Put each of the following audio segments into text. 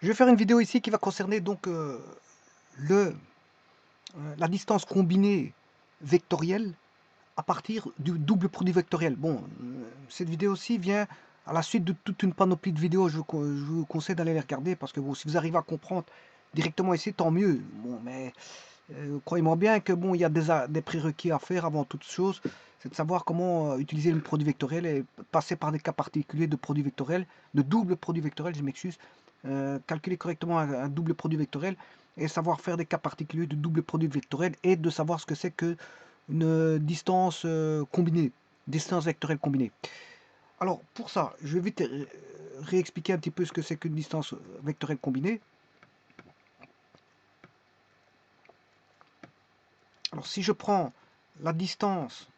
Je vais faire une vidéo ici qui va concerner donc la distance combinée vectorielle à partir du double produit vectoriel. Bon, cette vidéo-ci vient à la suite de toute une panoplie de vidéos. Je vous conseille d'aller les regarder parce que bon, si vous arrivez à comprendre directement ici, tant mieux. Bon, mais croyez-moi bien que bon, il y a des prérequis à faire avant toute chose. C'est de savoir comment utiliser le produit vectoriel et passer par des cas particuliers de produit vectoriel, de double produit vectoriel, je m'excuse. Calculer correctement un double produit vectoriel et savoir faire des cas particuliers de double produit vectoriel et de savoir ce que c'est que une distance combinée, distance vectorielle combinée. Alors pour ça, je vais vite réexpliquer un petit peu ce que c'est qu'une distance vectorielle combinée. Alors si je prends la distance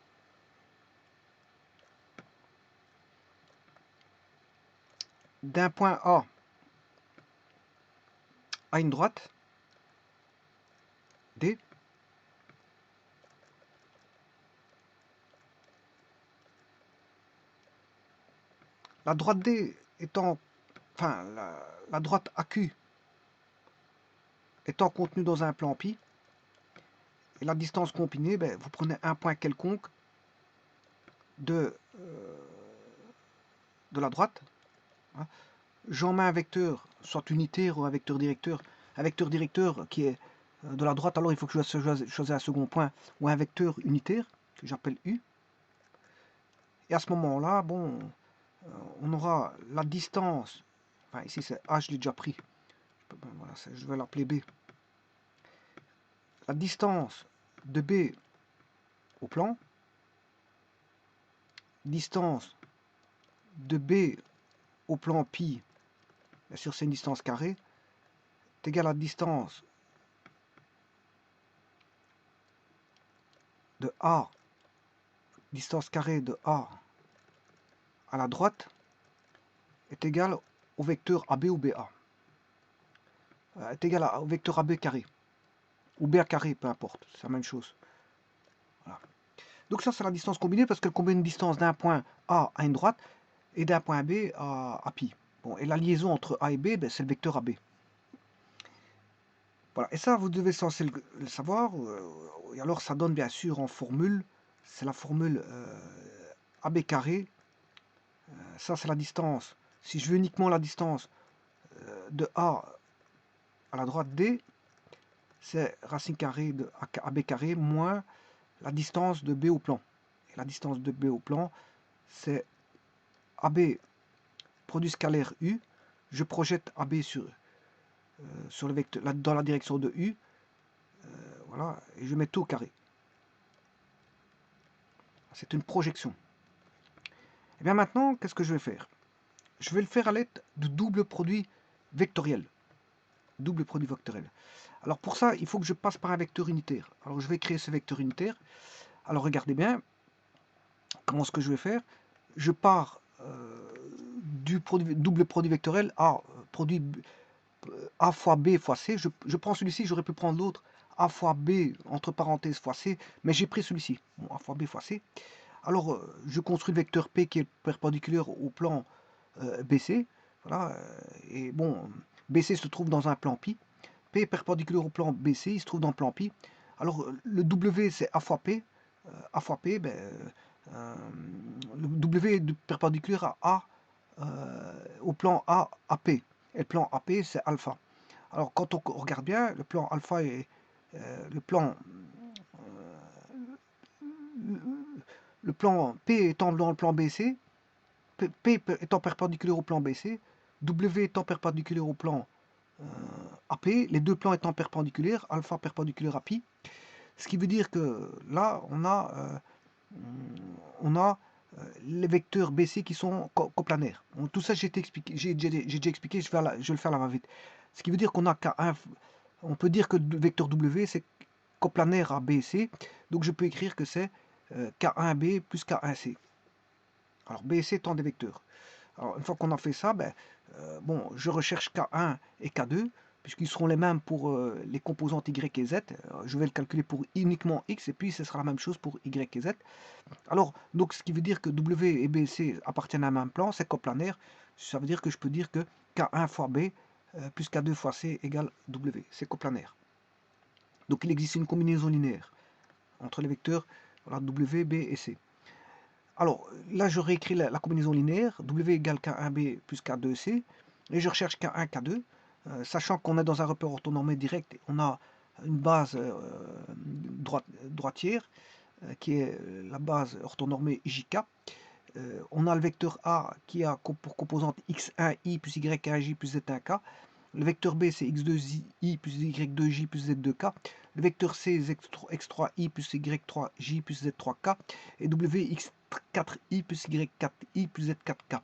d'un point A à une droite, D, la droite D étant, enfin la droite AQ étant contenue dans un plan pi, et la distance combinée, ben, vous prenez un point quelconque de la droite, hein. J'en mets un vecteur, soit unitaire ou un vecteur directeur qui est de la droite, alors il faut que je choisisse un second point, ou un vecteur unitaire, que j'appelle U. Et à ce moment-là, bon, on aura la distance, enfin ici c'est A, je l'ai déjà pris, voilà, je vais l'appeler B. La distance de B au plan, distance de B au plan pi, bien sûr c'est une distance carrée, est égale à la distance de A, distance carrée de A à la droite, est égale au vecteur AB ou BA. Est égal au vecteur AB carré. Ou BA carré, peu importe, c'est la même chose. Voilà. Donc ça c'est la distance combinée parce qu'elle combine une distance d'un point A à une droite et d'un point B à pi. Bon, et la liaison entre A et B, ben, c'est le vecteur AB. Voilà, et ça vous devez censé le savoir. Et alors ça donne bien sûr en formule, c'est la formule AB carré. Ça c'est la distance. Si je veux uniquement la distance de A à la droite D, c'est racine carrée de AB carré moins la distance de B au plan. Et la distance de B au plan, c'est AB produit scalaire U. Je projette AB sur le vecteur, dans la direction de U. Voilà, et je mets tout au carré. C'est une projection. Et bien maintenant, qu'est-ce que je vais faire? Je vais le faire à l'aide de double produit vectoriel. Double produit vectoriel. Alors pour ça, il faut que je passe par un vecteur unitaire. Alors je vais créer ce vecteur unitaire. Alors regardez bien, comment ce que je vais faire? Je pars du double produit vectoriel à produit A fois B fois C. Je prends celui-ci, j'aurais pu prendre l'autre, A fois B, entre parenthèses, fois C, mais j'ai pris celui-ci, bon, A fois B fois C. Alors, je construis le vecteur P qui est perpendiculaire au plan BC, voilà, et bon, BC se trouve dans un plan pi, P est perpendiculaire au plan BC, il se trouve dans le plan pi. Alors, le W, c'est A fois P, ben, le W est perpendiculaire à A, au plan A à P. Et le plan AP, c'est alpha. Alors, quand on regarde bien, le plan alpha est le plan P étant dans le plan BC, P étant perpendiculaire au plan BC, W étant perpendiculaire au plan AP, les deux plans étant perpendiculaires, alpha perpendiculaire à pi, ce qui veut dire que là, on a les vecteurs BC qui sont coplanaires. Donc, tout ça, j'ai déjà expliqué, je vais le faire là vite. Ce qui veut dire qu'on a K1, on peut dire que le vecteur W, c'est coplanaire à BC, donc je peux écrire que c'est K1B plus K1C. Alors BC étant des vecteurs. Alors une fois qu'on a fait ça, ben, bon, je recherche K1 et K2, puisqu'ils seront les mêmes pour les composantes Y et Z. Je vais le calculer pour uniquement X, et puis ce sera la même chose pour Y et Z. Alors, donc ce qui veut dire que W et BC appartiennent à un même plan, c'est coplanaire. Ça veut dire que je peux dire que K1 fois B plus K2 fois C égale W. C'est coplanaire. Donc il existe une combinaison linéaire entre les vecteurs, voilà, W, B et C. Alors là, je réécris la combinaison linéaire, W égale K1B plus K2C, et je recherche K1, K2, sachant qu'on est dans un repère orthonormé direct, on a une base droitière, qui est la base orthonormée JK. On a le vecteur A qui a pour composante x1i plus y1j plus z1k. Le vecteur B, c'est x2i plus y2j plus z2k. Le vecteur C, x3i plus y3j plus z3k. Et W, x4i plus y4i plus z4k.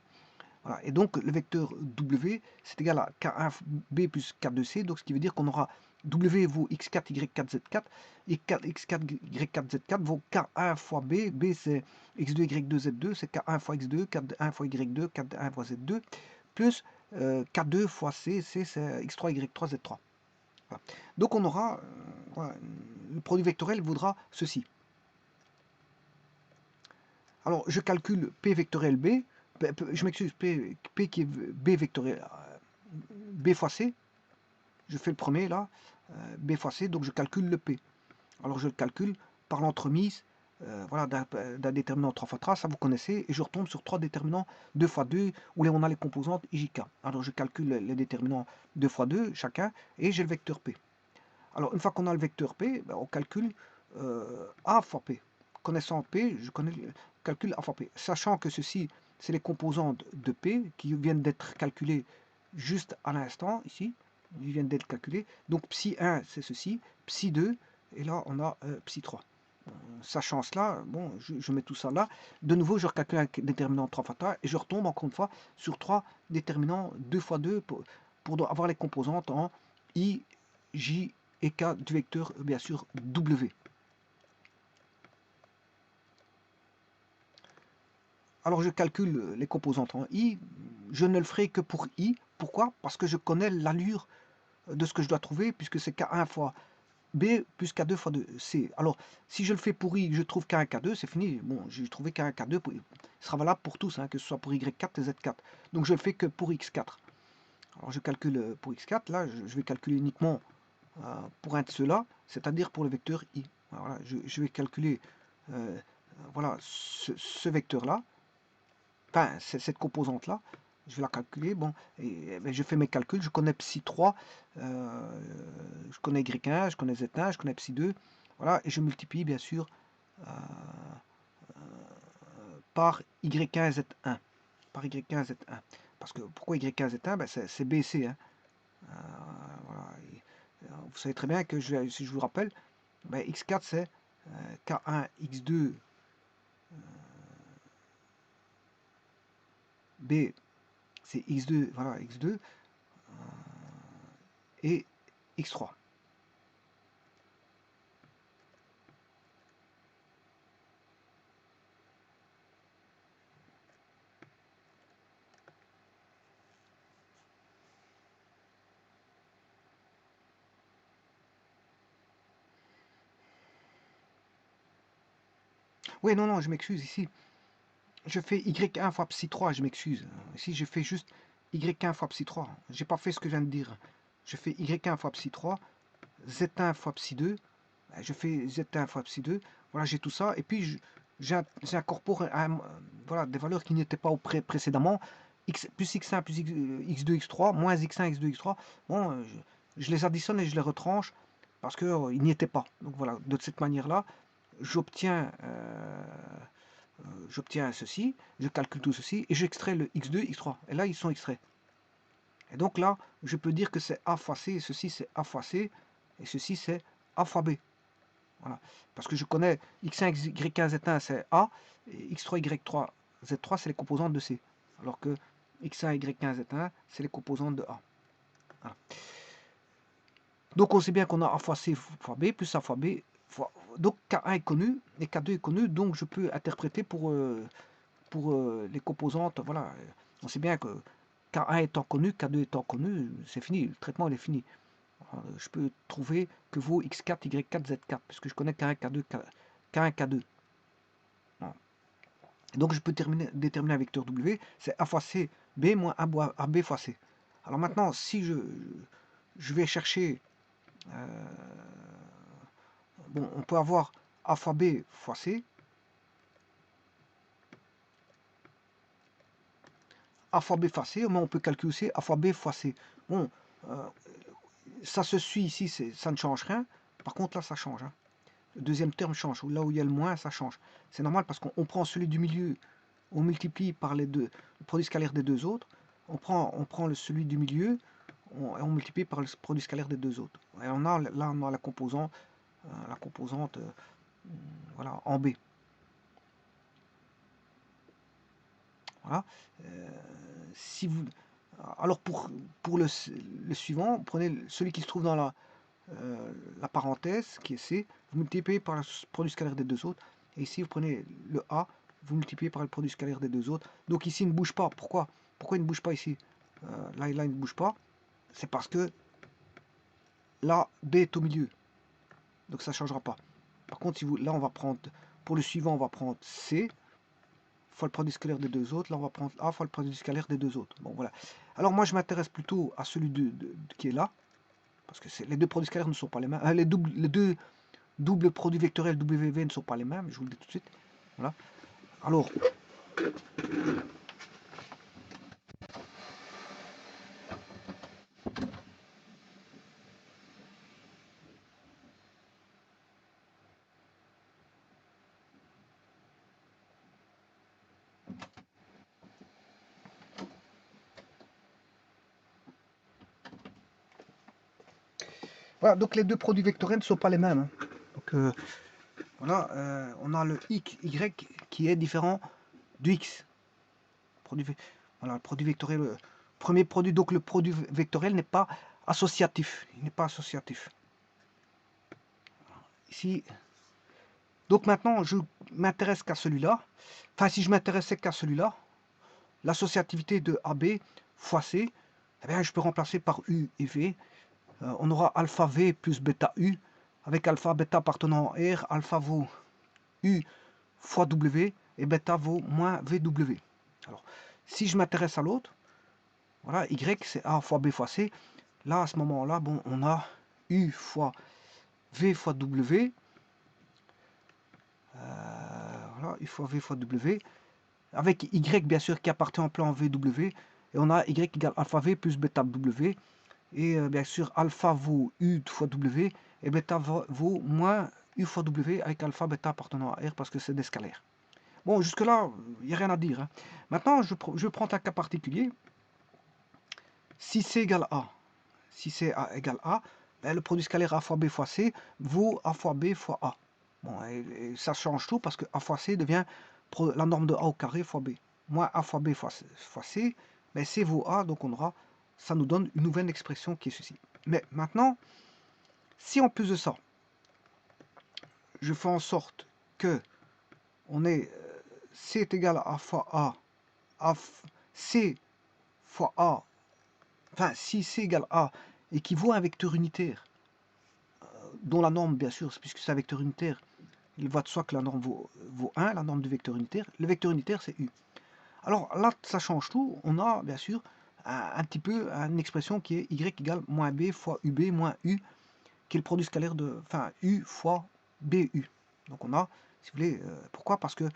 Voilà. Et donc, le vecteur W, c'est égal à K1B plus K2C. Donc, ce qui veut dire qu'on aura W vaut x4, y4, z4. Et x4, y4, z4 vaut K1 fois B. B, c'est x2, y2, z2. C'est K1 fois x2, K1 fois y2, K1 fois z2. Plus K2 fois C. C, c'est x3, y3, z3. Voilà. Donc, on aura... voilà, le produit vectoriel vaudra ceci. Alors, je calcule P vectoriel B. Je m'excuse, P qui est B vectoriel B fois C. Je fais le premier là, B fois C, donc je calcule le P. Alors je le calcule par l'entremise voilà, d'un déterminant 3 fois 3, ça vous connaissez, et je retombe sur 3 déterminants 2 fois 2, où on a les composantes IJK. Alors je calcule les déterminants 2 fois 2 chacun, et j'ai le vecteur P. Alors une fois qu'on a le vecteur P, on calcule A fois P. Connaissant P, je calcule A fois P. Sachant que ceci, c'est les composantes de P qui viennent d'être calculées juste à l'instant, ici. Ils viennent d'être calculés. Donc psi 1, c'est ceci, psi 2, et là on a psi 3. Sachant cela, bon, je mets tout ça là. De nouveau, je recalcule un déterminant 3 fois 3, et je retombe encore une fois sur 3 déterminants 2 fois 2 pour avoir les composantes en I, J et K du vecteur, bien sûr, W. Alors je calcule les composantes en I, je ne le ferai que pour I. Pourquoi? Parce que je connais l'allure de ce que je dois trouver, puisque c'est K1 fois B plus K2 fois 2 C. Alors, si je le fais pour I, je trouve K1, K2, c'est fini. Bon, j'ai trouvé K1, K2, il sera valable pour tous, hein, que ce soit pour Y4 et Z4. Donc je le fais que pour X4. Alors je calcule pour X4, là, je vais calculer uniquement pour un de ceux-là, c'est-à-dire pour le vecteur I. Voilà, je vais calculer voilà, ce vecteur-là, enfin, cette composante-là, je vais la calculer, bon, et je fais mes calculs, je connais psi 3, je connais Y1, je connais Z1, je connais psi 2, voilà, et je multiplie bien sûr par Y1 Z1, par Y1 Z1, parce que pourquoi Y1 Z1, ben c'est BC, hein. Voilà, vous savez très bien que, si je vous rappelle, ben X4 c'est K1, X2, B c'est X2, voilà, X2, et X3. Oui, non, non, je m'excuse ici. Je fais Y1 fois psi 3, je m'excuse. Ici, je fais juste Y1 fois psi 3. J'ai pas fait ce que je viens de dire. Je fais Y1 fois psi 3, Z1 fois psi 2. Je fais Z1 fois psi 2. Voilà, j'ai tout ça. Et puis, j'incorpore voilà, des valeurs qui n'étaient pas précédemment. Plus X1 plus X2, X3, moins X1, X2, X3. Bon, je les additionne et je les retranche parce qu'ils n'y étaient pas. Donc voilà, de cette manière-là, j'obtiens ceci, je calcule tout ceci, et j'extrais le x2, x3. Et là, ils sont extraits. Et donc là, je peux dire que c'est A fois C, et ceci c'est A fois C, et ceci c'est A fois B. Voilà. Parce que je connais x1, y1, z1 c'est A, et x3, y3, z3 c'est les composantes de C. Alors que x1, y1, z1 c'est les composantes de A. Voilà. Donc on sait bien qu'on a A fois C fois B, plus A fois B fois... Donc K1 est connu, et K2 est connu, donc je peux interpréter pour les composantes, voilà. On sait bien que K1 étant connu, K2 étant connu, c'est fini, le traitement il est fini. Alors, je peux trouver que vaut X4, Y4, Z4, puisque je connais K1, K2, K1, K2. Voilà. Donc je peux déterminer un vecteur W, c'est A fois C, B moins AB fois C. Alors maintenant, si je vais chercher, bon, on peut avoir a fois b fois c, a fois b fois c, mais on peut calculer aussi a fois b fois c. Bon, ça se suit ici, ça ne change rien. Par contre, là, ça change. Hein. Le deuxième terme change. Là où il y a le moins, ça change. C'est normal parce qu'on prend celui du milieu, on multiplie par les deux, le produit scalaire des deux autres. On prend celui du milieu, on multiplie par le produit scalaire des deux autres. Et là, on a la composante, voilà, en B. Voilà. Si vous, alors pour le suivant, prenez celui qui se trouve dans la parenthèse, qui est C, vous multipliez par le produit scalaire des deux autres. Et ici, vous prenez le A, vous multipliez par le produit scalaire des deux autres. Donc ici, il ne bouge pas. Pourquoi il ne bouge pas ici? Là, il ne bouge pas. C'est parce que là, B est au milieu. Donc ça ne changera pas. Par contre, si là, on va prendre, pour le suivant, on va prendre C, fois le produit scalaire des deux autres. Là, on va prendre A fois le produit scalaire des deux autres. Bon, voilà. Alors moi, je m'intéresse plutôt à celui qui est là. Parce que les deux produits scalaires ne sont pas les mêmes. Les deux doubles produits vectoriels WV ne sont pas les mêmes. Je vous le dis tout de suite. Voilà. Alors, voilà, donc les deux produits vectoriels ne sont pas les mêmes. Hein. Donc voilà, on a le y qui est différent du x. Voilà, le produit vectoriel, le premier produit, donc le produit vectoriel n'est pas associatif. Il n'est pas associatif. Ici, donc maintenant, je m'intéresse qu'à celui-là. Enfin, si je m'intéressais qu'à celui-là, l'associativité de AB fois C, eh bien, je peux remplacer par U et V. On aura alpha V plus bêta U, avec alpha bêta appartenant à R, alpha vaut U fois W, et bêta vaut moins VW. Alors, si je m'intéresse à l'autre, voilà, Y c'est A fois B fois C. Là, à ce moment-là, bon, on a U fois V fois W. Voilà, U fois V fois W. Avec Y, bien sûr, qui appartient au plan VW. Et on a Y égale alpha V plus bêta W. Et bien sûr, alpha vaut U fois W. Et bêta vaut moins U fois W avec alpha bêta appartenant à R parce que c'est des scalaires. Bon, jusque-là, il n'y a rien à dire. Hein. Maintenant, je prends un cas particulier. Si C égale A, si C égale A, ben, le produit scalaire A fois B fois C vaut A fois B fois A. Bon, et ça change tout parce que A fois C devient la norme de A au carré fois B. Moins A fois B fois C, ben C vaut A, donc ça nous donne une nouvelle expression qui est ceci. Mais maintenant, si en plus de ça, je fais en sorte que on ait C est égal à A fois A, C fois A, enfin si C égale A, équivaut à un vecteur unitaire, dont la norme, bien sûr, puisque c'est un vecteur unitaire, il va de soi que la norme vaut 1, la norme du vecteur unitaire. Le vecteur unitaire, c'est U. Alors là, ça change tout. On a, bien sûr, un petit peu une expression qui est Y égale moins B fois UB moins U, qui est le produit scalaire de, enfin, U fois BU. Donc on a, si vous voulez, pourquoi? Parce que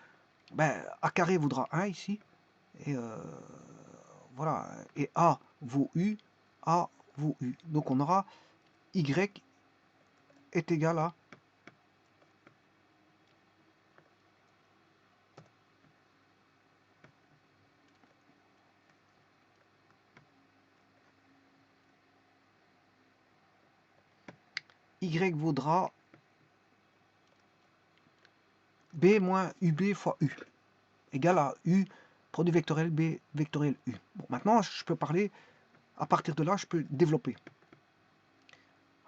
ben, A carré vaudra 1 ici, et voilà, et A vaut U, A vaut U. Donc on aura Y est égal à Y vaudra B moins UB fois U, égal à U, produit vectoriel B vectoriel U. Bon, maintenant, je peux parler, à partir de là, je peux développer.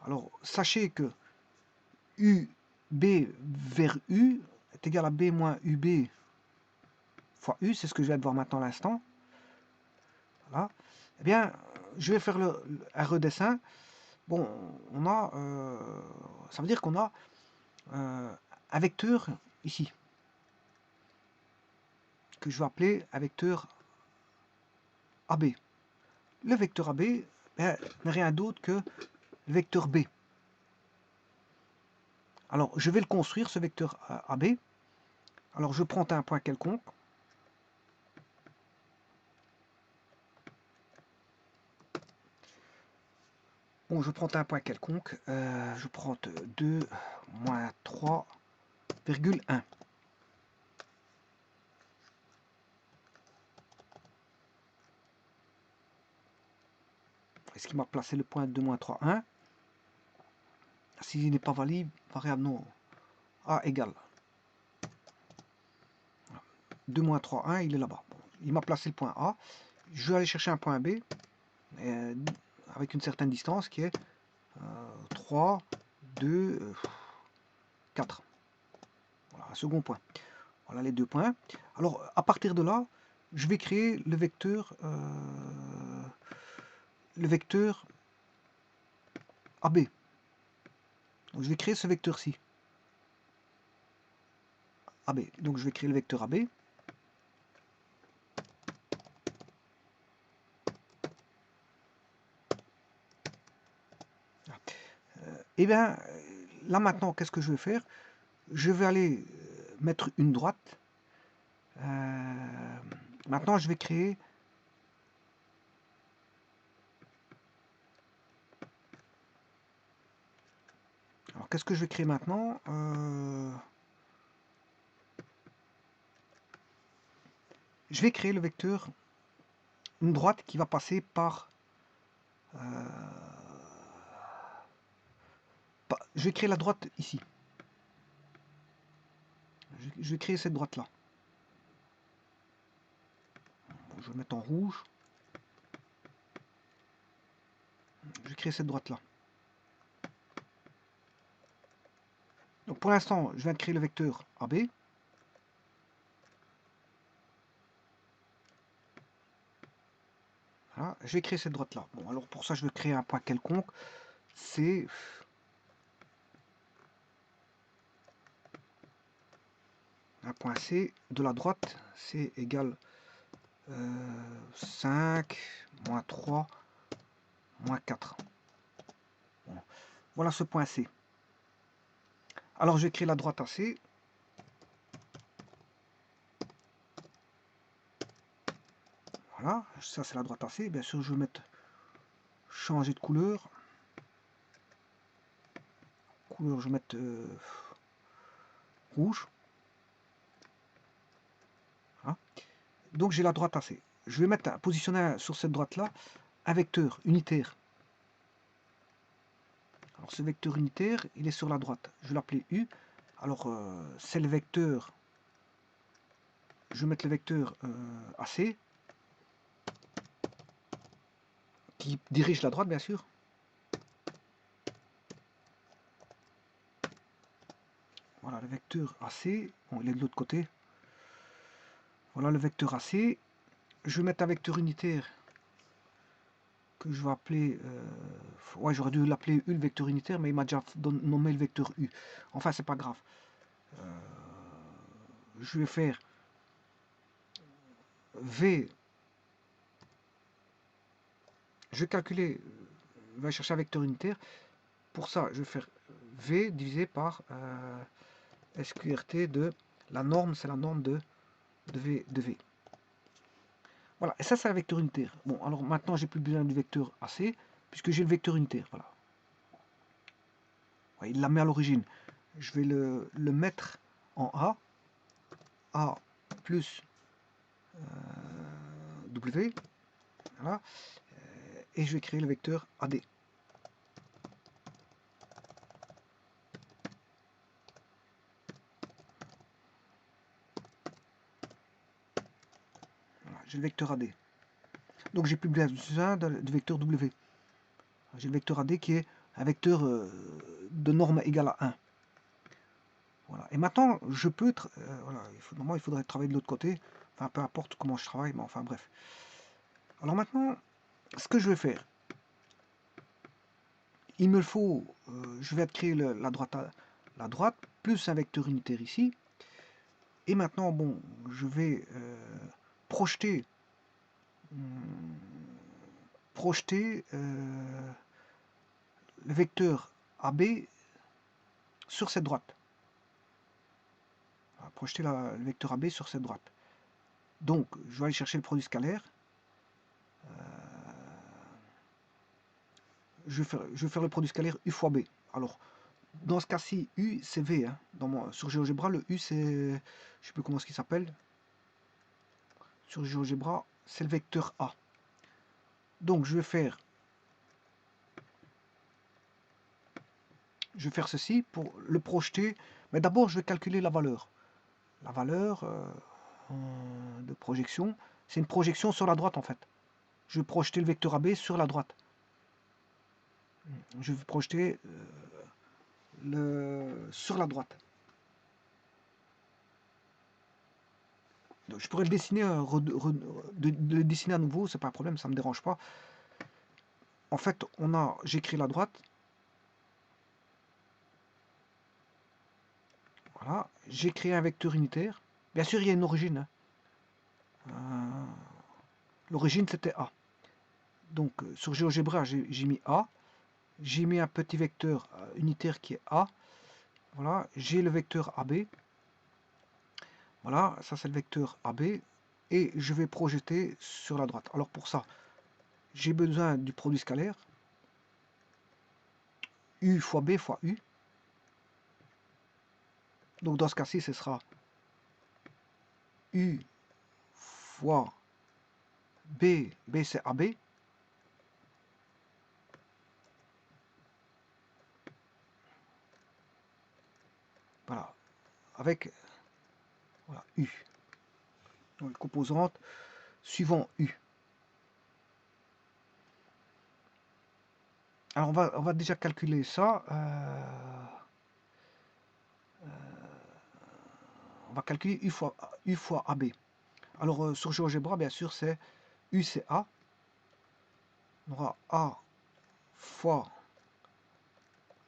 Alors, sachez que UB vers U est égal à B moins UB fois U, c'est ce que je viens de voir maintenant à l'instant. Voilà. Eh bien, je vais faire un redessin. Bon, on a, ça veut dire qu'on a un vecteur ici, que je vais appeler un vecteur AB. le vecteur AB n'est rien d'autre que le vecteur B. Alors, je vais le construire, ce vecteur AB. Alors, je prends un point quelconque. Bon, je prends un point quelconque. Je prends 2 moins 3,1. Est-ce qu'il m'a placé le point 2 moins 3, 1? S'il n'est pas valide, variable non. A égale 2 moins 3, 1, il est là-bas. Bon, il m'a placé le point A. Je vais aller chercher un point B avec une certaine distance qui est 3, 2, 4. Voilà, un second point. Voilà les deux points. Alors, à partir de là, je vais créer le vecteur AB. Donc, je vais créer ce vecteur-ci. AB. Donc, je vais créer le vecteur AB. Et bien, là maintenant, qu'est-ce que je vais faire? Je vais aller mettre une droite. Maintenant, je vais créer alors, qu'est-ce que je vais créer maintenant? Je vais créer le vecteur, une droite qui va passer par... je vais créer la droite ici. Je vais créer cette droite-là. Bon, je vais mettre en rouge. Je vais créer cette droite-là. Donc pour l'instant, je viens de créer le vecteur AB. Voilà, je vais créer cette droite-là. Bon, alors pour ça, je vais créer un point quelconque. C'est... un point C de la droite, c'est égal 5, moins 3, moins 4. Bon. Voilà ce point C. Alors je vais créer la droite AC. Voilà, ça c'est la droite AC. Bien sûr, je vais mettre changer de couleur. Couleur, je vais mettre rouge. Voilà. Donc j'ai la droite AC. Je vais mettre positionner sur cette droite-là un vecteur unitaire. Alors ce vecteur unitaire, il est sur la droite. Je vais l'appeler U. Alors c'est le vecteur. Je vais mettre le vecteur AC qui dirige la droite, bien sûr. Voilà le vecteur AC. Bon, il est de l'autre côté. Voilà le vecteur AC. Je vais mettre un vecteur unitaire que je vais appeler... ouais, j'aurais dû l'appeler U, le vecteur unitaire, mais il m'a déjà nommé le vecteur U. Enfin, c'est pas grave. Je vais faire V. Je vais calculer, je vais chercher un vecteur unitaire. Pour ça, je vais faire V divisé par SQRT de la norme, c'est la norme de V. Voilà, et ça c'est un vecteur unitaire. Bon, alors maintenant j'ai plus besoin du vecteur AC, puisque j'ai le vecteur unitaire. Voilà. Ouais, il l'a mis à l'origine. Je vais le mettre en A plus W. Voilà. Et je vais créer le vecteur AD. Voilà, j'ai le vecteur AD. Donc j'ai plus besoin du vecteur W. J'ai le vecteur AD qui est un vecteur de norme égale à 1. Voilà. Et maintenant, je peux... voilà, normalement, il faudrait travailler de l'autre côté. Enfin, peu importe comment je travaille, mais enfin, bref. Alors maintenant, ce que je vais faire, il me faut... je vais créer la droite, plus un vecteur unitaire ici. Et maintenant, bon, je vais projeter... projeter le vecteur AB sur cette droite. On va projeter le vecteur AB sur cette droite. Donc, je vais aller chercher le produit scalaire. Je vais faire le produit scalaire U fois B. Alors, dans ce cas-ci, U, c'est V. Hein. Sur GeoGebra, le U, c'est... Je ne sais plus comment il s'appelle. Sur GeoGebra, c'est le vecteur A. Donc, je vais faire ceci pour le projeter. Mais d'abord, je vais calculer la valeur. La valeur de projection, c'est une projection sur la droite, en fait. Je vais projeter le vecteur AB sur la droite. Je vais projeter sur la droite. Donc, je pourrais le dessiner, le dessiner à nouveau, c'est pas un problème, ça me dérange pas. En fait, j'écris la droite. Voilà, j'ai créé un vecteur unitaire. Bien sûr, il y a une origine. L'origine, c'était A. Donc, sur GeoGebra, j'ai mis A. J'ai mis un petit vecteur unitaire qui est A. Voilà, j'ai le vecteur AB. Voilà, ça c'est le vecteur AB. Et je vais projeter sur la droite. Alors pour ça, j'ai besoin du produit scalaire. U fois B fois U. Donc dans ce cas-ci, ce sera U fois B. B c'est AB. Voilà, avec voilà, U. Donc composante suivant U. Alors on va déjà calculer ça. On va calculer U fois AB. Alors sur GeoGebra, bien sûr, c'est U c'est A. On aura A fois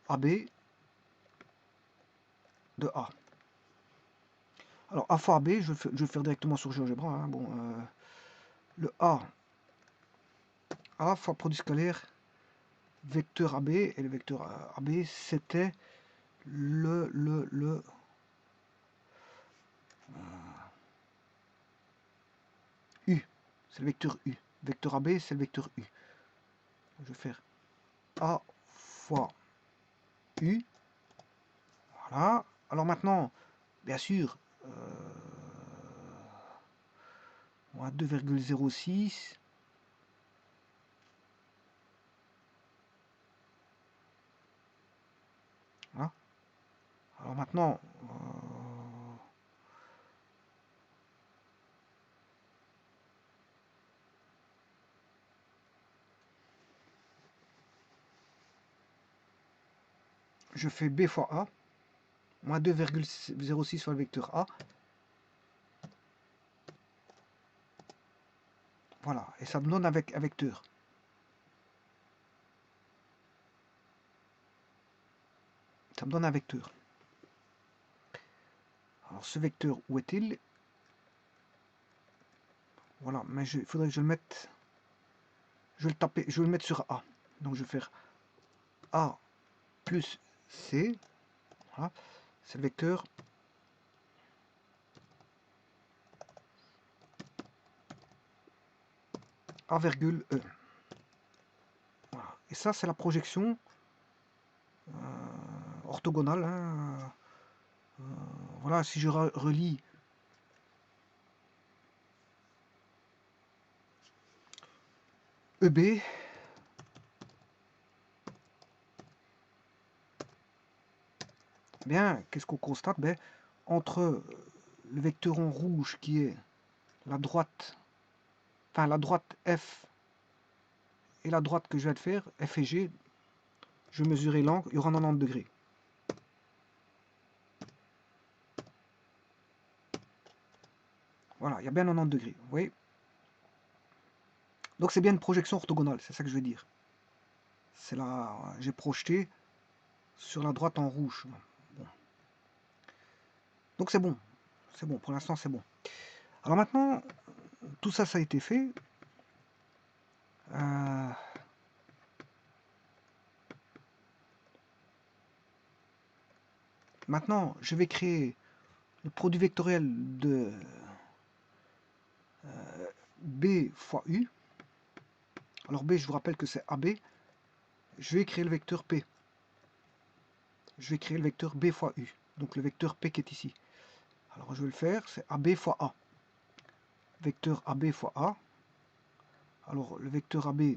AB de A. Alors A fois AB, je vais faire directement sur GeoGebra. Hein. Bon, le A fois produit scalaire vecteur AB, et le vecteur AB c'était U, c'est le vecteur U. Vecteur AB c'est le vecteur U. Je vais faire A fois U. Voilà. Alors maintenant, bien sûr, 2,06. Voilà. Alors maintenant, je fais B fois A, moins 2,06 sur le vecteur A. Voilà, et ça me donne avec un vecteur. Ça me donne un vecteur. Alors ce vecteur, où est-il? Voilà, mais il faudrait que je le mette... Je vais le taper, je vais le mettre sur A. Donc je vais faire A plus C. Voilà, c'est le vecteur A virgule E. Voilà. Et ça, c'est la projection orthogonale. Hein. Voilà, si je relie EB, bien, qu'est-ce qu'on constate? Ben, entre le vecteur en rouge qui est la droite, enfin la droite F et la droite que je viens de faire, F et G, je vais mesurer l'angle, il y aura 90 degrés. Voilà, il y a bien 90 degrés, vous voyez. Donc c'est bien une projection orthogonale, c'est ça que je veux dire. C'est là, j'ai projeté sur la droite en rouge. Bon. Donc c'est bon, pour l'instant c'est bon. Alors maintenant, tout ça, ça a été fait. Euh, Maintenant, je vais créer le produit vectoriel de B fois U. Alors B, je vous rappelle que c'est AB. Je vais créer le vecteur P. Je vais créer le vecteur B fois U. Donc le vecteur P qui est ici. Alors je vais le faire, c'est AB fois A. Vecteur AB fois A. Alors le vecteur AB,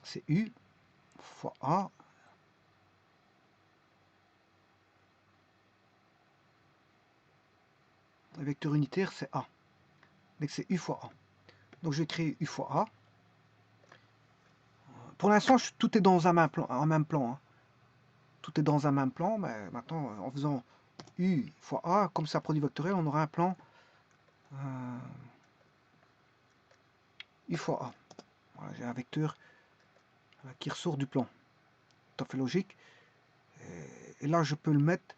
c'est U fois A. Le vecteur unitaire, c'est A. Donc c'est U fois A. Donc je vais créer U fois A. Pour l'instant, tout est dans un même plan. Hein. Tout est dans un même plan. Mais maintenant, en faisant U fois A, comme ça produit vectoriel, on aura un plan U fois A. Voilà, j'ai un vecteur qui ressort du plan. Tout à fait logique. Et là, je peux le mettre,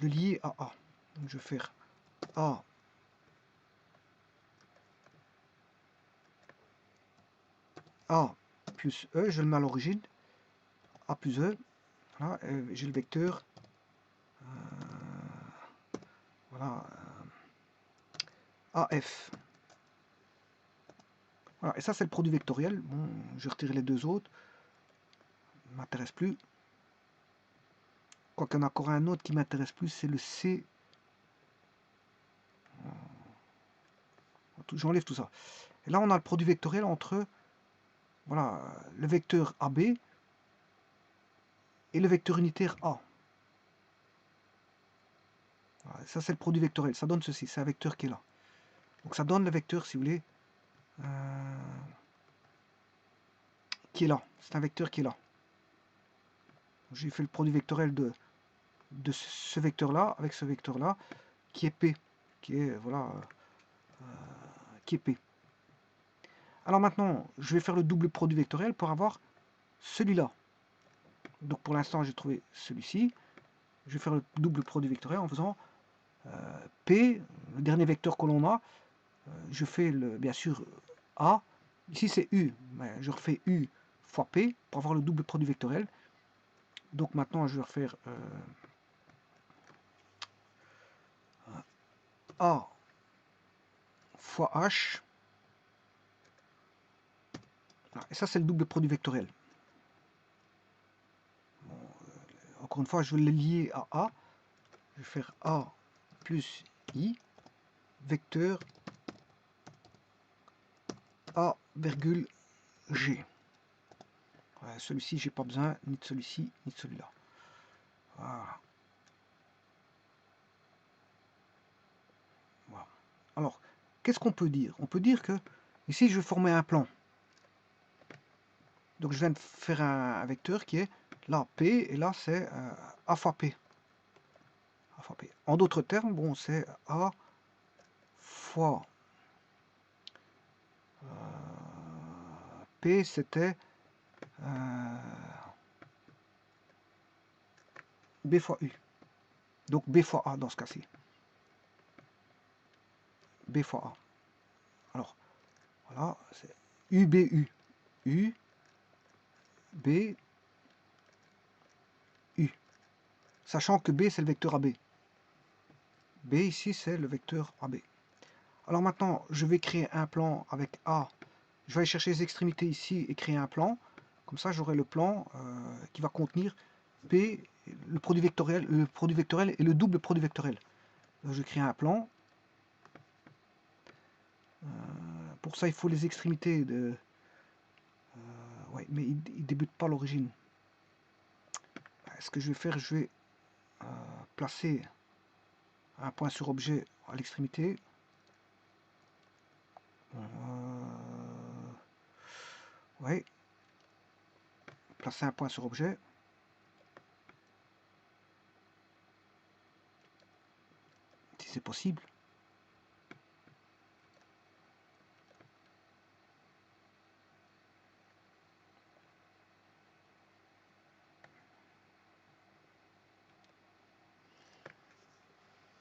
le lier à A. Donc je vais faire A plus E, je le mets à l'origine. A plus E. Voilà, j'ai le vecteur. Voilà. AF. Voilà, et ça c'est le produit vectoriel. Bon, je retire les deux autres. Ne m'intéresse plus. Quoiqu'il y en a encore un autre qui m'intéresse plus, c'est le C. J'enlève tout ça. Et là on a le produit vectoriel entre voilà, le vecteur AB et le vecteur unitaire A. Voilà, ça c'est le produit vectoriel. Ça donne ceci. C'est un vecteur qui est là. Donc ça donne le vecteur, si vous voulez, qui est là. C'est un vecteur qui est là. J'ai fait le produit vectoriel de ce vecteur-là avec ce vecteur-là, qui est P, qui est, voilà, qui est P. Alors maintenant, je vais faire le double produit vectoriel pour avoir celui-là. Donc pour l'instant, j'ai trouvé celui-ci. Je vais faire le double produit vectoriel en faisant P, le dernier vecteur que l'on a. Je fais bien sûr A. Ici c'est U, mais je refais U fois P pour avoir le double produit vectoriel. Donc maintenant, je vais refaire A fois H. Et ça, c'est le double produit vectoriel. Bon, encore une fois, je vais le lier à A. Je vais faire A plus I, vecteur A, virgule G. Ouais, celui-ci, j'ai pas besoin ni de celui-ci, ni de celui-là. Voilà. Voilà. Alors, qu'est-ce qu'on peut dire? On peut dire que ici, je vais former un plan. Donc, je viens de faire un vecteur qui est là P, et là, c'est A fois P. A fois P. En d'autres termes, bon, c'est A fois P, c'était B fois U. Donc B fois A dans ce cas-ci. B fois A. Alors, voilà, c'est UBU. U, B, U. Sachant que B, c'est le vecteur AB. B, ici, c'est le vecteur AB. Alors maintenant, je vais créer un plan avec A. Je vais aller chercher les extrémités ici et créer un plan. Comme ça, j'aurai le plan qui va contenir P, le produit vectoriel et le double produit vectoriel. Donc, je crée un plan. Pour ça, il faut les extrémités de... ouais, mais il ne débute pas l'origine. Ce que je vais faire, je vais placer un point sur objet à l'extrémité. Ouais. Placer un point sur objet. Si c'est possible.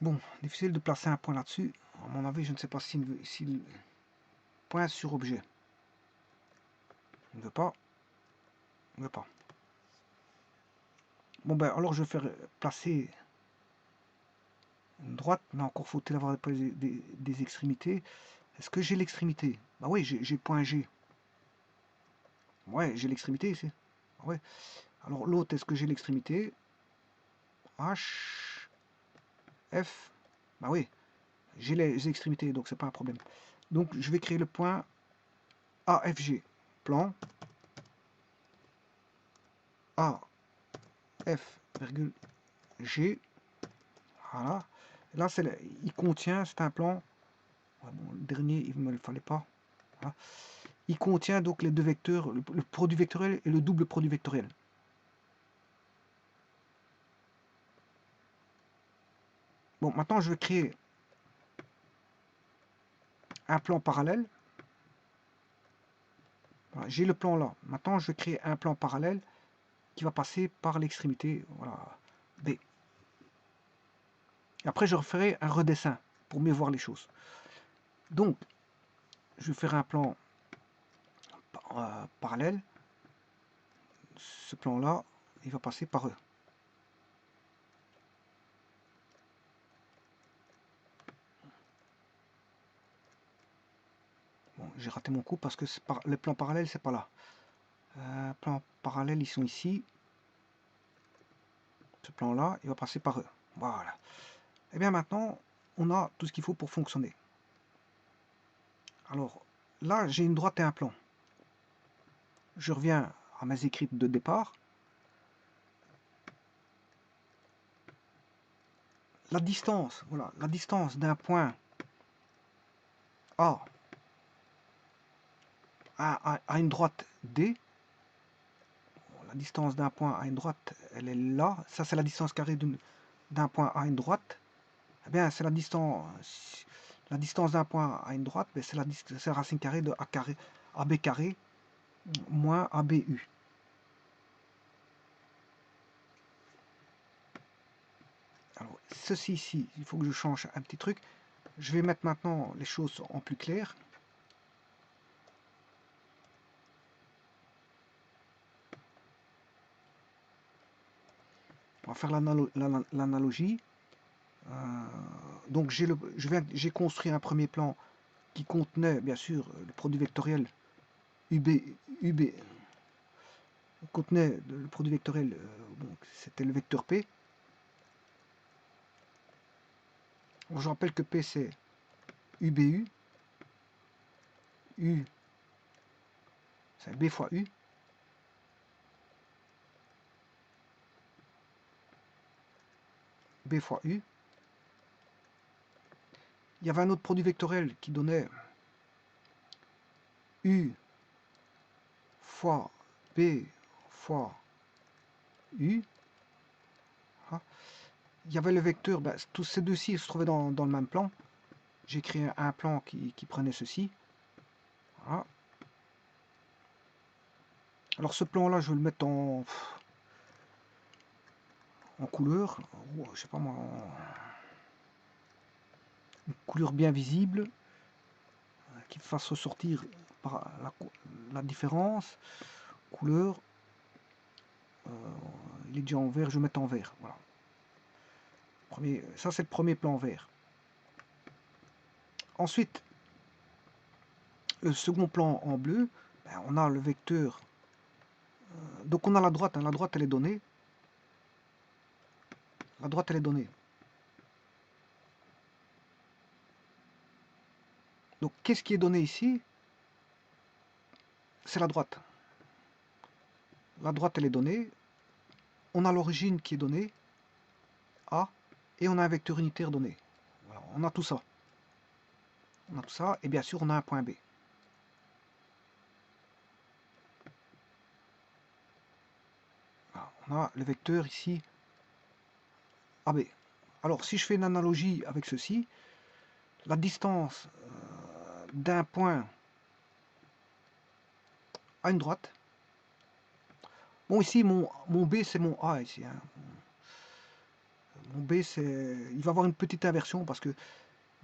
Bon, difficile de placer un point là-dessus. À mon avis, je ne sais pas si point sur objet. Il ne veut pas. Il ne veut pas. Bon ben alors je vais faire placer une droite, mais encore faut-il avoir des extrémités. Est-ce que j'ai l'extrémité? Bah oui, j'ai point G. Ouais, j'ai l'extrémité ici. Ouais. Alors l'autre, est-ce que j'ai l'extrémité? H, F. Bah oui, j'ai les extrémités, donc c'est pas un problème. Donc je vais créer le point AFG. Plan AF, G. Voilà. Là, il contient, c'est un plan. Ouais, bon, le dernier, il ne me le fallait pas. Voilà. Il contient donc les deux vecteurs, le produit vectoriel et le double produit vectoriel. Bon, maintenant, je vais créer un plan parallèle. Voilà, j'ai le plan là. Maintenant, je vais créer un plan parallèle qui va passer par l'extrémité, voilà, B. Après, je referai un redessin pour mieux voir les choses. Donc, je vais faire un plan parallèle. Ce plan-là, il va passer par eux. Bon, j'ai raté mon coup parce que le plan parallèle, c'est pas là. Plan parallèle, ils sont ici. Ce plan-là, il va passer par eux. Voilà. Et bien maintenant, on a tout ce qu'il faut pour fonctionner. Alors, là, j'ai une droite et un plan. Je reviens à mes écrits de départ. La distance, voilà, la distance d'un point A à une droite D. La distance d'un point à une droite, elle est là. Ça, c'est la distance carrée d'un point à une droite. Eh bien, c'est la distance d'un point à une droite, c'est la racine carrée de AB carré moins ABU. Alors, ceci ici, il faut que je change un petit truc. Je vais mettre maintenant les choses en plus clair. On va faire l'analogie. Donc j'ai construit un premier plan qui contenait bien sûr le produit vectoriel UB contenait le produit vectoriel, c'était le vecteur P. Bon, je rappelle que P c'est UBU, U c'est B fois U, B fois U. Il y avait un autre produit vectoriel qui donnait U fois B fois U. Il y avait le vecteur, tous ces deux-ci se trouvaient dans le même plan. J'ai créé un plan qui prenait ceci. Voilà. Alors ce plan-là, je vais le mettre en couleur. Je sais pas moi, une couleur bien visible qui fasse ressortir par la différence. Couleur, il est déjà en vert, je vais mettre en vert. Voilà. Ça c'est le premier plan vert. Ensuite, le second plan en bleu, on a le vecteur. Donc on a la droite, la droite elle est donnée. La droite elle est donnée. Donc qu'est-ce qui est donné ici? C'est la droite. La droite elle est donnée. On a l'origine qui est donnée, A, et on a un vecteur unitaire donné. Voilà, on a tout ça. On a tout ça, et bien sûr on a un point B. Voilà, on a le vecteur ici AB. Alors si je fais une analogie avec ceci, la distance d'un point à une droite. Bon ici mon B c'est mon A ici. Mon B c'est. Il va avoir une petite inversion parce que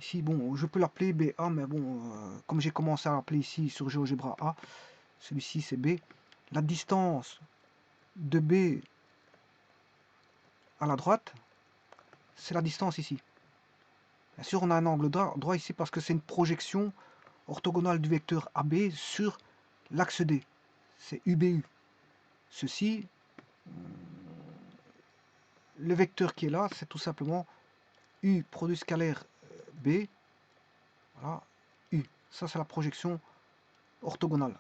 Ici, bon, je peux l'appeler BA, mais bon, comme j'ai commencé à l'appeler ici sur GeoGebra A, celui-ci c'est B. La distance de B à la droite, c'est la distance ici. Bien sûr, on a un angle droit ici parce que c'est une projection orthogonale du vecteur AB sur l'axe D. C'est UBU. Ceci, le vecteur qui est là, c'est tout simplement U produit scalaire B. Voilà, U. Ça, c'est la projection orthogonale.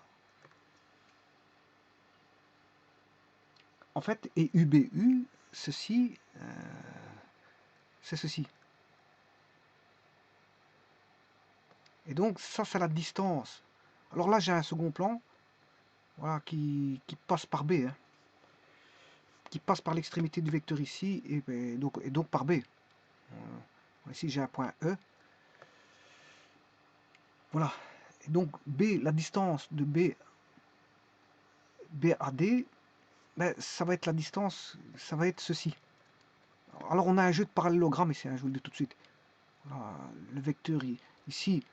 En fait, et UBU, ceci, c'est ceci. Et donc, ça, c'est la distance. Alors là, j'ai un second plan, voilà, qui passe par B, hein, qui passe par l'extrémité du vecteur ici, et donc par B. Ici, j'ai un point E. Voilà. Et donc, B, la distance de B à D, ben, ça va être la distance, ça va être ceci. Alors, on a un jeu de parallélogramme ici, hein, je vous le dis tout de suite. Voilà, le vecteur ici,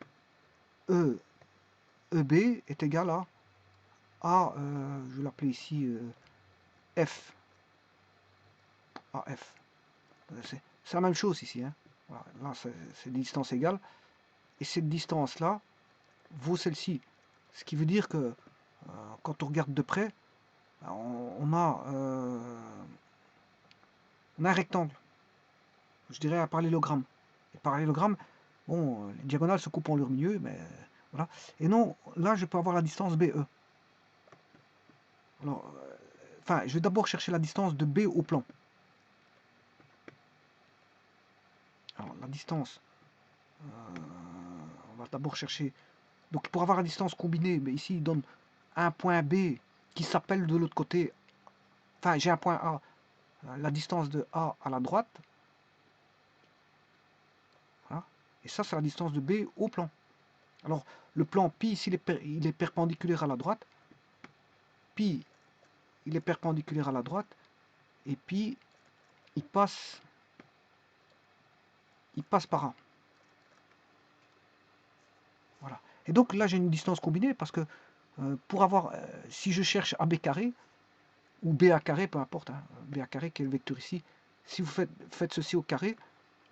EB est égal à je vais l'appeler ici F. AF. C'est la même chose ici. Hein. Voilà, là, c'est des distances égales. Et cette distance-là vaut celle-ci. Ce qui veut dire que quand on regarde de près, on a un rectangle. Je dirais un parallélogramme. Et parallélogramme, bon, les diagonales se coupent en leur milieu, mais voilà. Et non, là, je peux avoir la distance BE. Alors, enfin, je vais d'abord chercher la distance de B au plan. Alors, la distance, on va d'abord chercher. Donc, pour avoir la distance combinée, mais ici, il donne un point B qui s'appelle de l'autre côté. Enfin, j'ai un point A, la distance de A à la droite. Voilà. Et ça, c'est la distance de B au plan. Alors, le plan pi, ici, il est perpendiculaire à la droite. Pi, il est perpendiculaire à la droite. Et pi, il passe par A. Voilà. Et donc là, j'ai une distance combinée parce que pour avoir, si je cherche AB carré, ou BA carré, peu importe, hein, BA carré qui est le vecteur ici, si vous faites ceci au carré,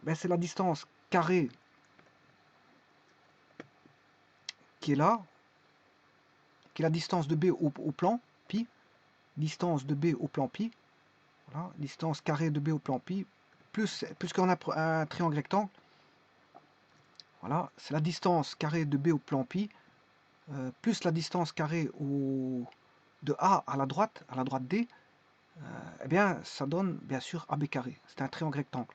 ben c'est la distance carré qui est là, qui est la distance de B au plan, pi, distance de B au plan pi, voilà, distance carré de B au plan pi, puisqu'on a un triangle rectangle, voilà, c'est la distance carré de B au plan pi, plus la distance carrée de A à la droite D, eh bien, ça donne bien sûr AB carré. C'est un triangle rectangle.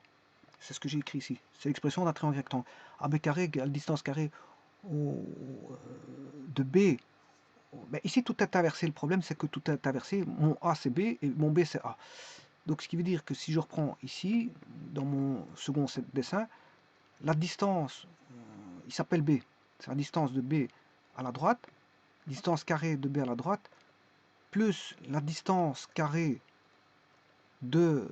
C'est ce que j'ai écrit ici. C'est l'expression d'un triangle rectangle. AB carré égale distance carrée de B. Mais ici, tout est inversé. Le problème, c'est que tout est inversé. Mon A, c'est B et mon B, c'est A. Donc, ce qui veut dire que si je reprends ici, dans mon second dessin, la distance, il s'appelle B. C'est la distance de B à la droite, distance carrée de B à la droite, plus la distance carrée de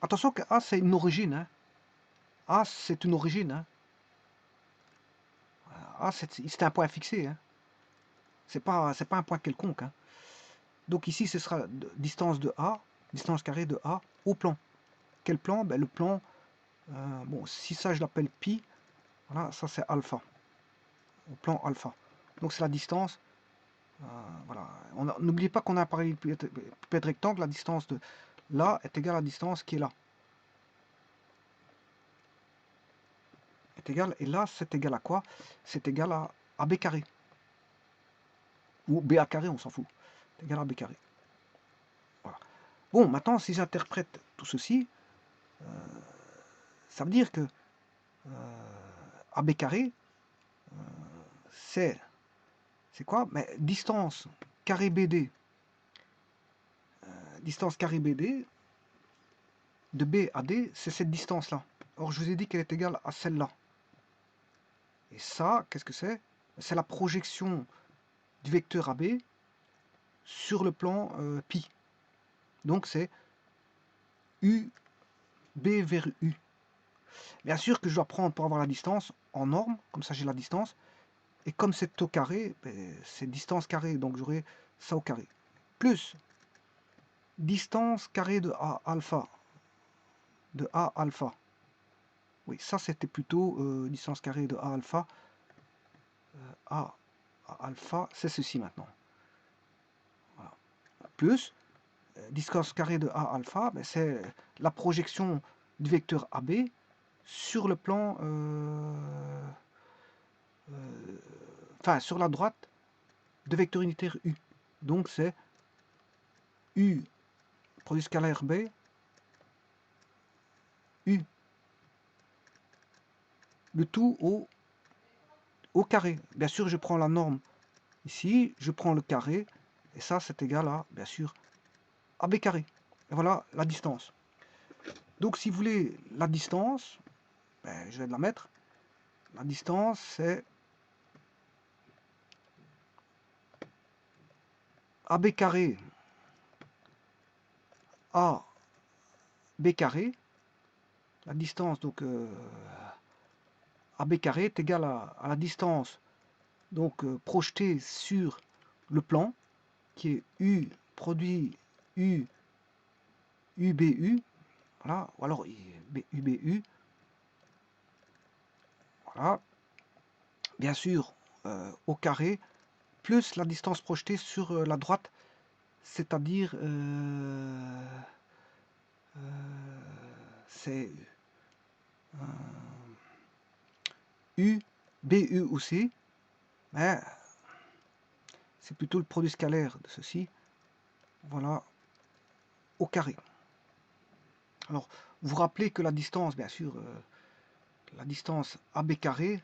attention que A c'est une origine. Hein. A c'est une origine. Hein. A c'est un point fixé. Hein. C'est pas un point quelconque. Hein. Donc ici ce sera distance de A, distance carrée de A au plan. Quel plan? Ben, le plan, bon si ça je l'appelle pi, voilà, ça c'est alpha. Au plan alpha. Donc c'est la distance. Voilà. N'oubliez pas qu'on a un parallélépipède rectangle, la distance de là est égale à la distance qui est là. Est égal, et là c'est égal à quoi? C'est égal à AB carré. Ou BA carré, on s'en fout. C'est égal à AB carré. Voilà. Bon, maintenant si j'interprète tout ceci, ça veut dire que AB carré, c'est quoi? Mais distance carré BD, distance carré BD, de B à D, c'est cette distance-là. Or, je vous ai dit qu'elle est égale à celle-là. Et ça, qu'est-ce que c'est? C'est la projection du vecteur AB sur le plan pi. Donc, c'est U, B vers U. Bien sûr que je dois prendre pour avoir la distance en norme, comme ça j'ai la distance. Et comme c'est au carré, ben, c'est distance carrée, donc j'aurai ça au carré. Plus distance carrée de A alpha. De A alpha. Oui, ça c'était plutôt distance carrée de A alpha. A alpha, c'est ceci maintenant. Voilà. Plus distance carrée de A alpha, ben, c'est la projection du vecteur AB sur le plan, enfin sur la droite de vecteur unitaire U. Donc c'est U produit scalaire B, U. Le tout au carré. Bien sûr, je prends la norme ici, je prends le carré, et ça c'est égal à, bien sûr, AB carré. Et voilà la distance. Donc si vous voulez la distance, ben, je vais la mettre. La distance c'est AB carré à B carré. La distance donc AB carré est égale à la distance donc projetée sur le plan qui est U produit U UBU, voilà, ou alors UBU, voilà, bien sûr au carré, plus la distance projetée sur la droite, c'est-à-dire c'est U, BU aussi, mais c'est plutôt le produit scalaire de ceci, voilà, au carré. Alors, vous vous rappelez que la distance, bien sûr, la distance AB carré,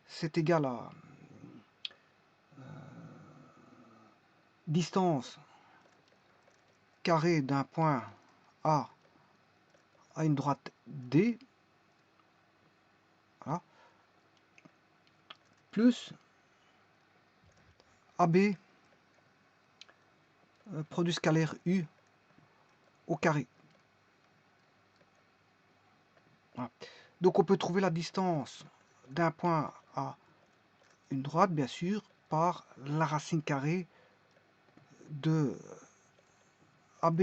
c'est égal à distance carré d'un point A à une droite D, voilà, plus AB produit scalaire U au carré. Voilà. Donc on peut trouver la distance d'un point à une droite, bien sûr, par la racine carrée de AB,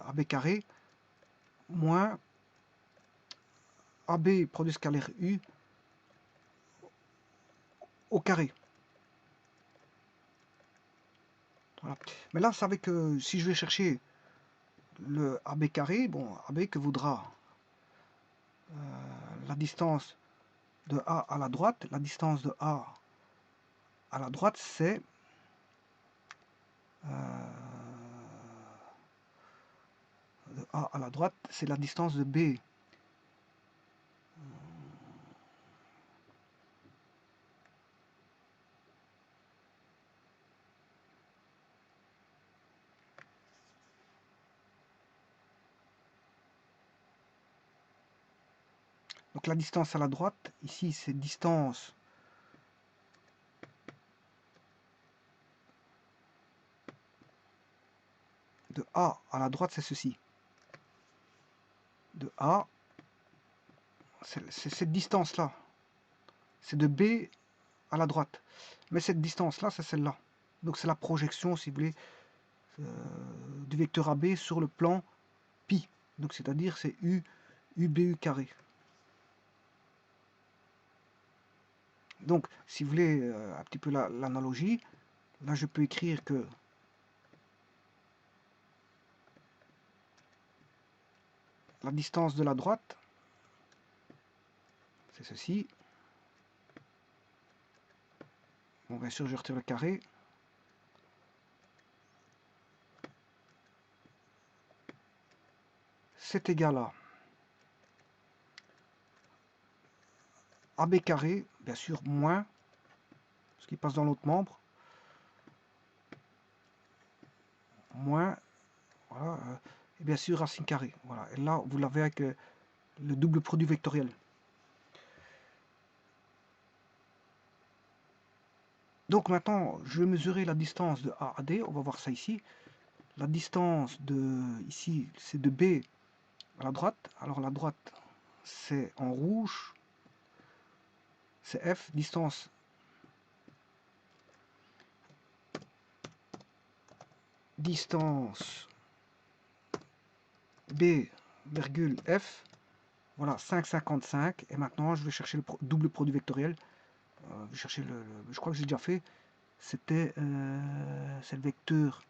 AB carré moins AB produit scalaire U au carré. Voilà. Mais là, vous savez que si je vais chercher le AB carré, bon, AB que voudra la distance de A à la droite, la distance de A à la droite, c'est de A à la droite, c'est la distance de B. Donc la distance à la droite, ici c'est distance de A à la droite, c'est ceci. De A, c'est cette distance-là. C'est de B à la droite. Mais cette distance-là, c'est celle-là. Donc c'est la projection, si vous voulez, du vecteur AB sur le plan pi. Donc c'est-à-dire c'est UBU carré. Donc si vous voulez un petit peu l'analogie, là je peux écrire que la distance de la droite, c'est ceci. Bon, bien sûr, je retire le carré. C'est égal à AB carré, bien sûr, moins ce qui passe dans l'autre membre, moins, voilà, et bien sûr, racine carrée. Voilà. Et là, vous l'avez avec le double produit vectoriel. Donc maintenant, je vais mesurer la distance de A à D. On va voir ça ici. La distance de ici, c'est de B à la droite. Alors la droite, c'est en rouge. C'est F. Distance B, virgule F. Voilà, 5,55. Et maintenant, je vais chercher le double produit vectoriel. Je vais chercher je crois que j'ai déjà fait. C'était c'est le vecteur.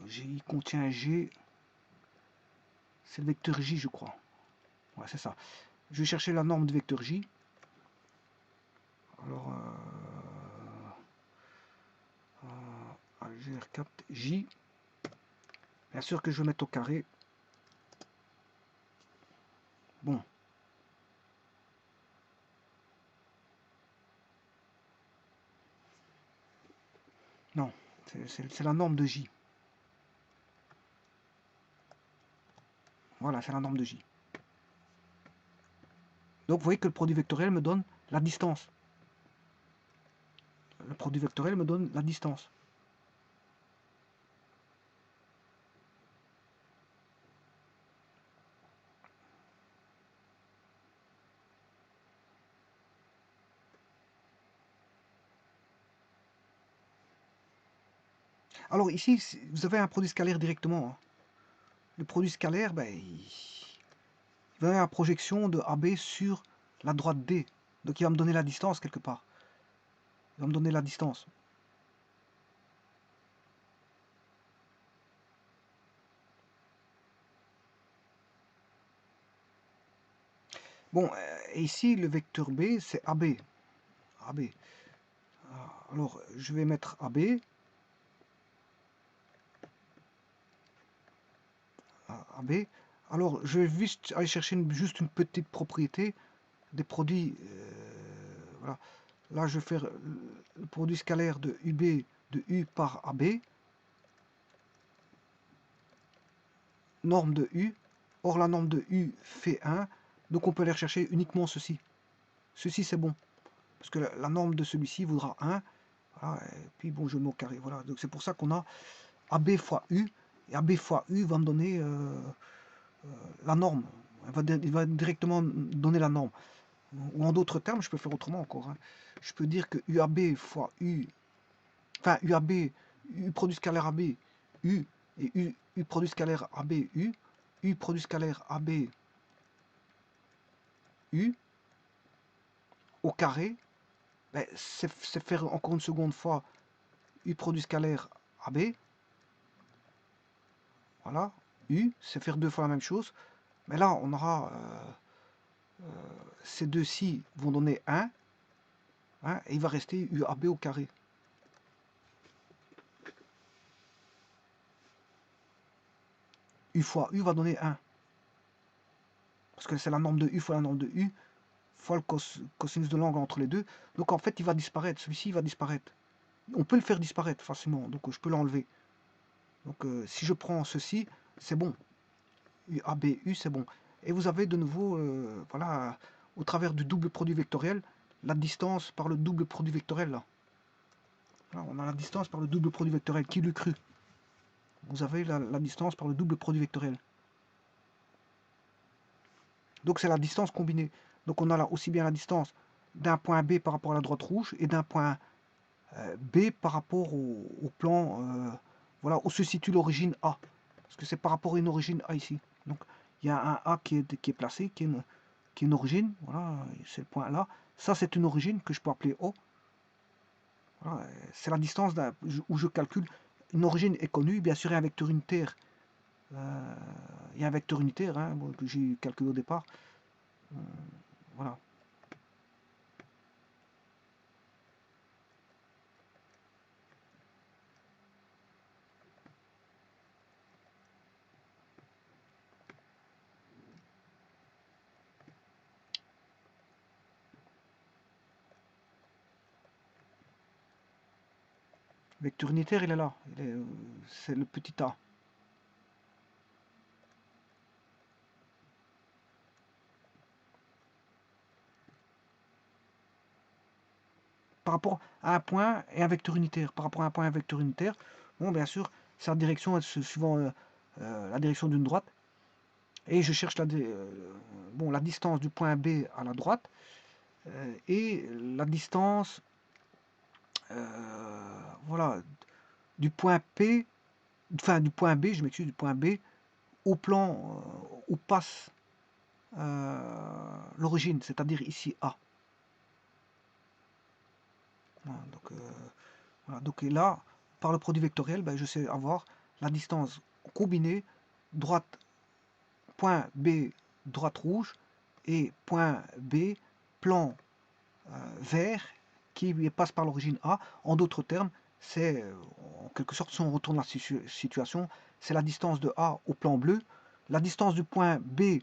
Il contient G. C'est le vecteur J, je crois. Ouais, c'est ça. Je vais chercher la norme de vecteur J. Alors, GR4 J. Bien sûr que je vais mettre au carré. Bon. Non, c'est la norme de J. Voilà, c'est la norme de J. Donc, vous voyez que le produit vectoriel me donne la distance. Le produit vectoriel me donne la distance. Alors ici, vous avez un produit scalaire directement. Hein. Le produit scalaire, ben, il va avoir une projection de AB sur la droite D. Donc il va me donner la distance quelque part. Il va me donner la distance. Bon, et ici, le vecteur B, c'est AB. AB. Alors, je vais mettre AB. AB. Alors, je vais juste aller chercher juste une petite propriété des produits. Voilà. Là, je vais faire le produit scalaire de UB de U par AB. Norme de U. Or, la norme de U fait 1. Donc, on peut aller rechercher uniquement ceci. Ceci, c'est bon. Parce que la norme de celui-ci vaudra 1. Voilà, et puis, bon, je mets au carré. Voilà. Donc, c'est pour ça qu'on a AB fois U. Et AB fois U va me donner la norme. Il va directement donner la norme. Ou en d'autres termes, je peux faire autrement encore. Hein. Je peux dire que UAB fois U, enfin UAB, U produit scalaire AB, U, et U produit scalaire AB, U produit scalaire AB, U, au carré, ben, c'est faire encore une seconde fois U produit scalaire AB, voilà, U, c'est faire deux fois la même chose, mais là on aura, ces deux-ci vont donner 1, hein, et il va rester UAB au carré. U fois U va donner 1. Parce que c'est la norme de U fois la norme de U, fois le cosinus de l'angle entre les deux. Donc en fait, il va disparaître. Celui-ci va disparaître. On peut le faire disparaître facilement. Donc je peux l'enlever. Donc si je prends ceci, c'est bon. ABU, c'est bon. Et vous avez de nouveau, voilà, au travers du double produit vectoriel, la distance par le double produit vectoriel là. Voilà, on a la distance par le double produit vectoriel. Qui l'eût cru? Vous avez la distance par le double produit vectoriel. Donc c'est la distance combinée. Donc on a là aussi bien la distance d'un point B par rapport à la droite rouge et d'un point B par rapport au plan, voilà, où se situe l'origine A. Parce que c'est par rapport à une origine A ici. Donc il y a un A qui est placé, qui est une origine, voilà, c'est le point là. Ça c'est une origine que je peux appeler O. Voilà, c'est la distance où je calcule. Une origine est connue, bien sûr il y a un vecteur unitaire. Il y a un vecteur unitaire hein, que j'ai calculé au départ. Voilà. Vecteur unitaire, il est là. C'est le petit a. par rapport à un point et un vecteur unitaire. Par rapport à un point et un vecteur unitaire, bon, bien sûr, sa direction est suivant la direction d'une droite. Et je cherche la distance du point B à la droite et la distance voilà, du point P, enfin du point B, je m'excuse, du point B au plan où passe l'origine, c'est-à-dire ici A. Voilà, donc et là, par le produit vectoriel, ben, je sais avoir la distance combinée droite point B droite rouge et point B plan vert qui passe par l'origine A. En d'autres termes, c'est en quelque sorte, si on retourne la situation, c'est la distance de A au plan bleu. La distance du point B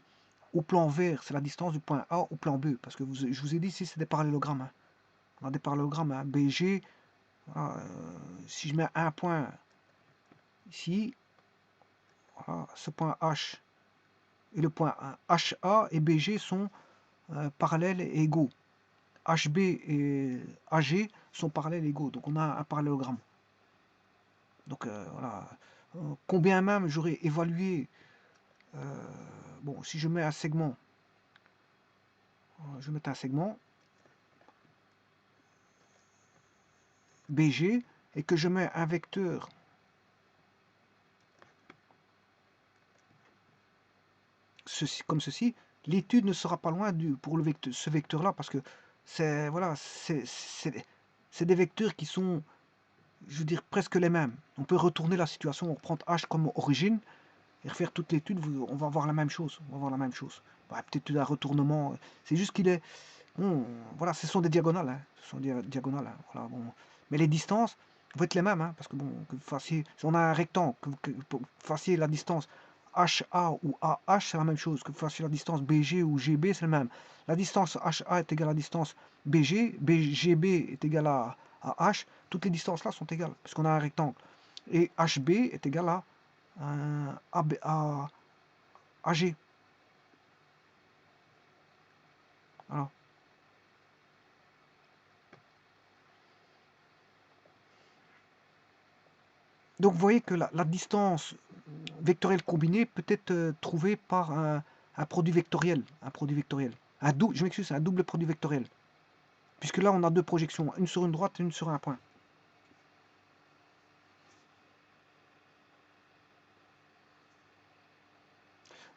au plan vert, c'est la distance du point A au plan B. Parce que je vous ai dit ici, c'est des parallélogrammes. Hein. On a des parallélogrammes, hein, BG. Voilà, si je mets un point ici, voilà, ce point H et le point HA et BG sont parallèles et égaux. HB et AG sont parallèles et égaux. Donc on a un parallélogramme. Donc voilà. Combien même j'aurais évalué, bon, si je mets un segment, je mets un segment BG et que je mets un vecteur comme ceci, l'étude ne sera pas loin pour ce vecteur-là parce que c'est voilà, c'est des vecteurs qui sont, je veux dire, presque les mêmes. On peut retourner la situation, on prend H comme origine et refaire toute l'étude, on va avoir la même chose. On va avoir la même chose. Bah, peut-être un retournement. C'est juste qu'il est. Bon, voilà, ce sont des diagonales. Hein, ce sont des diagonales. Hein, voilà, bon. Mais les distances vont être les mêmes. Hein, parce que bon, que vous fassiez, si on a un rectangle, que vous fassiez la distance HA ou AH, c'est la même chose. Que vous fassiez la distance BG ou GB, c'est le même. La distance HA est égale à la distance BG, BGB est égale à H. Toutes les distances là sont égales, puisqu'on a un rectangle. Et HB est égal à AG. Voilà. Donc vous voyez que la distance vectorielle combinée peut être trouvée par un produit vectoriel. Un produit vectoriel. Je m'excuse, c'est un double produit vectoriel. Puisque là, on a deux projections, une sur une droite et une sur un point.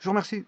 Je vous remercie.